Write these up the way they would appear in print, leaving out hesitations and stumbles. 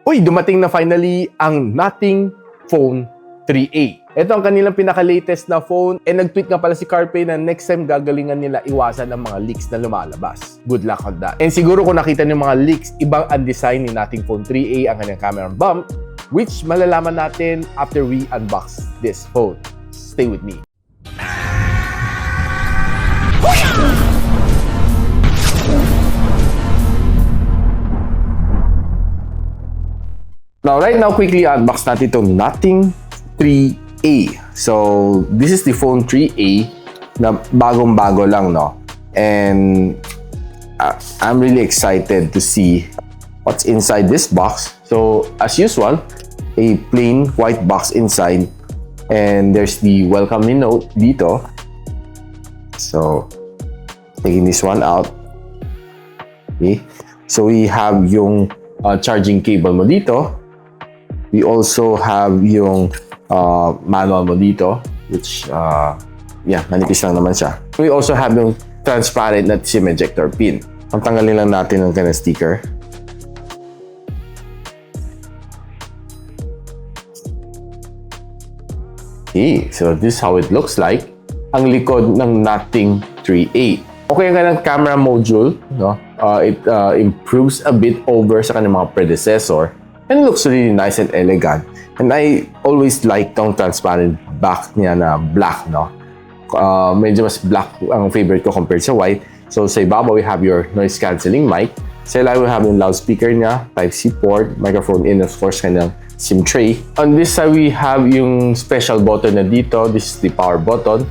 Uy, dumating na finally ang Nothing Phone 3A. Ito ang kanilang pinaka-latest na phone and nag-tweet nga pala si Carpe na next time gagalingan nila iwasan ang mga leaks na lumalabas. Good luck on that. And siguro kung nakita niyo mga leaks, ibang ang design ni Nothing Phone 3A ang kanyang camera bump, which malalaman natin after we unbox this phone. Stay with me. Now, right now, quickly unbox natin itong Nothing 3A. So, this is the phone 3A na bagong-bago lang, no? And I'm really excited to see what's inside this box. So, as usual, a plain white box inside. And there's the welcome me note dito. So, taking this one out. Okay. So, we have yung charging cable mo dito. We also have yung manual mo dito, which, manipis lang naman siya. We also have yung transparent na SIM ejector pin. Ang tanggalin lang natin ng kanyang sticker. Okay, so this is how it looks like. Ang likod ng Nothing 3A. Okay ang kanyang camera module, no? It improves a bit over sa kanyang mga predecessor. And it looks really nice and elegant. And I always like tong transparent back niya na black, no? Medyo mas black ang favorite ko compared sa white. So sa ibabaw, we have your noise cancelling mic. Sa ilalim, we have yung loudspeaker niya, Type-C port, microphone in, of course, kanyang SIM tray. On this side, we have yung special button na dito. This is the power button.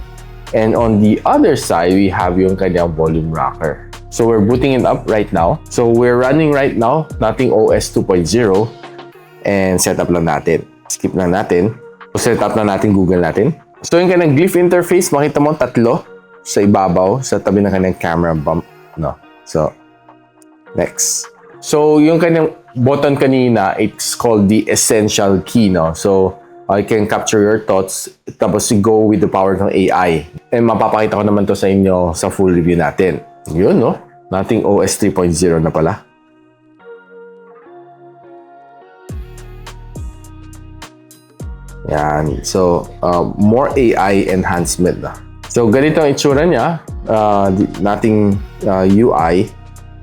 And on the other side, we have yung kanyang volume rocker. So we're booting it up right now. So we're running right now, Nothing OS 2.0. And setup lang natin. Skip lang natin. So setup na natin Google natin. So yung kanyang glyph interface, makita mo tatlo sa ibabaw, sa tabi ng kanyang camera bump. No? So, next. So yung kanyang button kanina, it's called the essential key. No? So, you can capture your thoughts, tapos you go with the power ng AI. And mapapakita ko naman to sa inyo sa full review natin. Yun, no? Nothing OS 3.0 na pala. Yan. So, more AI enhancement na. So, ganito ang itsura niya. Nothing UI.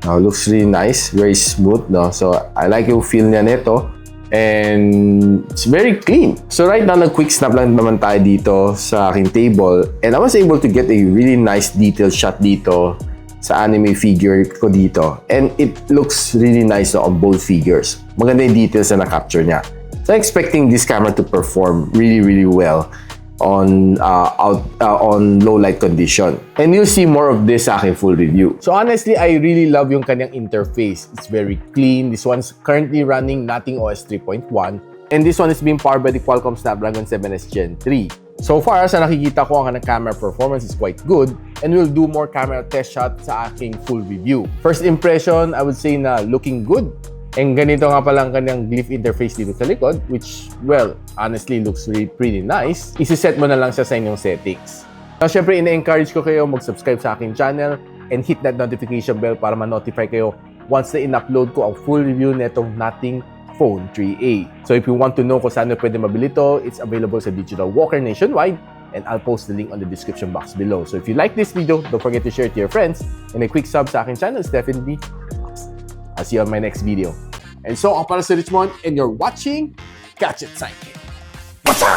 Looks really nice. Very smooth, no? So, I like yung feel niya nito. And it's very clean. So, right now, nag-quick snap lang naman tayo dito sa aking table. And I was able to get a really nice detailed shot dito sa anime figure ko dito. And it looks really nice on both figures. Maganda yung details na na-capture niya. So, expecting this camera to perform really well on low light condition. And you'll see more of this sa aking full review. So, honestly, I really love yung kanyang interface. It's very clean. This one's currently running Nothing OS 3.1. And this one is being powered by the Qualcomm Snapdragon 7S Gen 3. So far, sa nakikita ko, ang kanyang camera performance is quite good. And we'll do more camera test shots sa aking full review. First impression, I would say na looking good. And ganito nga palang kanyang glyph interface dito sa likod, which, well, honestly looks really pretty nice. Isi-set mo na lang siya sa inyong settings. Now, syempre, ina-encourage ko kayo mag-subscribe sa aking channel and hit that notification bell para ma-notify kayo once na in-upload ko ang full review netong Nothing Phone 3A. So, if you want to know kung saan na pwede mabili ito, it's available sa Digital Walker nationwide, and I'll post the link on the description box below. So, if you like this video, don't forget to share it to your friends, and a quick sub sa aking channel is definitely. I'll see you on my next video. And so, ako para si Richmond, and you're watching Gadget Sidekick. What's up?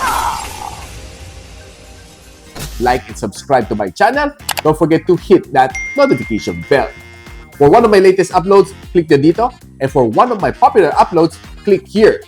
Like and subscribe to my channel. Don't forget to hit that notification bell. For one of my latest uploads, click the dito. And for one of my popular uploads, click here.